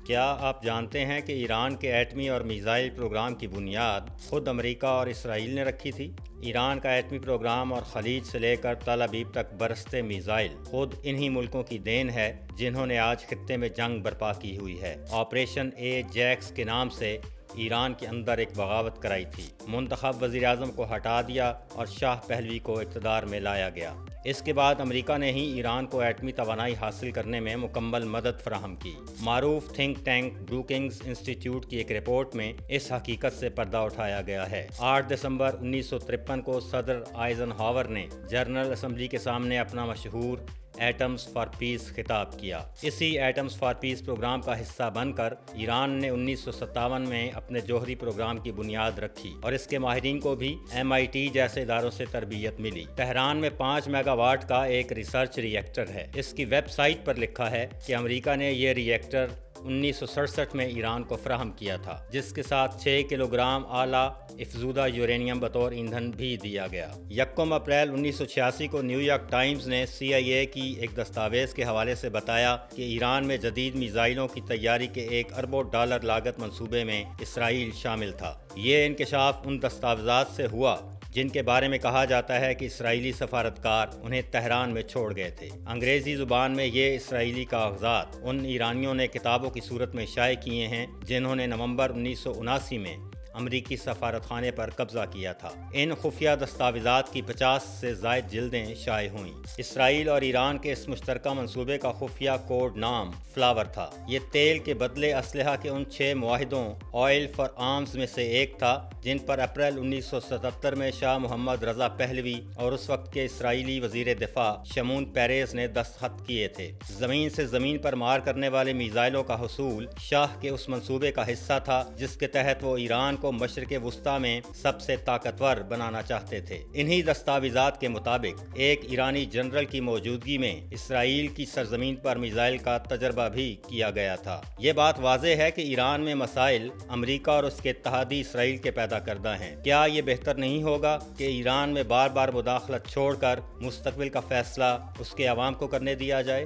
کیا آپ جانتے ہیں کہ ایران کے ایٹمی اور میزائل پروگرام کی بنیاد خود امریکہ اور اسرائیل نے رکھی تھی؟ ایران کا ایٹمی پروگرام اور خلیج سے لے کر تل ابیب تک برستے میزائل خود انہی ملکوں کی دین ہے جنہوں نے آج خطے میں جنگ برپا کی ہوئی ہے۔ آپریشن اے جیکس کے نام سے ایران کے اندر ایک بغاوت کرائی تھی، منتخب وزیر اعظم کو ہٹا دیا اور شاہ پہلوی کو اقتدار میں لایا گیا۔ اس کے بعد امریکہ نے ہی ایران کو ایٹمی توانائی حاصل کرنے میں مکمل مدد فراہم کی۔ معروف تھنک ٹینک بروکنگز انسٹی ٹیوٹ کی ایک رپورٹ میں اس حقیقت سے پردہ اٹھایا گیا ہے۔ 8 دسمبر 1953 کو صدر آئزن ہاور نے جنرل اسمبلی کے سامنے اپنا مشہور ایٹمز فار پیس خطاب کیا۔ اسی ایٹمز فار پیس پروگرام کا حصہ بن کر ایران نے 1957 میں اپنے جوہری پروگرام کی بنیاد رکھی اور اس کے ماہرین کو بھی MIT جیسے اداروں سے تربیت ملی۔ تہران میں 5 میگا واٹ کا ایک ریسرچ ری ایکٹر ہے۔ اس کی ویب سائٹ پر لکھا ہے کہ امریکہ نے یہ ری ایکٹر 1967 میں ایران کو فراہم کیا تھا، جس کے ساتھ 6 کلو گرام اعلیٰ افزودہ یورینیم بطور ایندھن بھی دیا گیا۔ 1 اپریل 1986 کو نیو یارک ٹائمز نے CIA کی ایک دستاویز کے حوالے سے بتایا کہ ایران میں جدید میزائلوں کی تیاری کے $1 ارب لاگت منصوبے میں اسرائیل شامل تھا۔ یہ انکشاف ان دستاویزات سے ہوا جن کے بارے میں کہا جاتا ہے کہ اسرائیلی سفارتکار انہیں تہران میں چھوڑ گئے تھے۔ انگریزی زبان میں یہ اسرائیلی کاغذات ان ایرانیوں نے کتابوں کی صورت میں شائع کیے ہیں جنہوں نے نومبر 1979 میں امریکی سفارت خانے پر قبضہ کیا تھا۔ ان خفیہ دستاویزات کی 50 سے زائد جلدیں شائع ہوئیں۔ اسرائیل اور ایران کے اس مشترکہ منصوبے کا خفیہ کوڈ نام فلاور تھا۔ یہ تیل کے بدلے اسلحہ کے ان 6 معاہدوں آئل فار آرمز میں سے ایک تھا جن پر اپریل 1977 میں شاہ محمد رضا پہلوی اور اس وقت کے اسرائیلی وزیر دفاع شمون پیریز نے دستخط کیے تھے۔ زمین سے زمین پر مار کرنے والے میزائلوں کا حصول شاہ کے اس منصوبے کا حصہ تھا جس کے تحت وہ ایران کو مشرق وسطیٰ میں سب سے طاقتور بنانا چاہتے تھے۔ انہی دستاویزات کے مطابق ایک ایرانی جنرل کی موجودگی میں اسرائیل کی سرزمین پر میزائل کا تجربہ بھی کیا گیا تھا۔ یہ بات واضح ہے کہ ایران میں مسائل امریکہ اور اس کے اتحادی اسرائیل کے پیدا کردہ ہیں۔ کیا یہ بہتر نہیں ہوگا کہ ایران میں بار بار مداخلت چھوڑ کر مستقبل کا فیصلہ اس کے عوام کو کرنے دیا جائے؟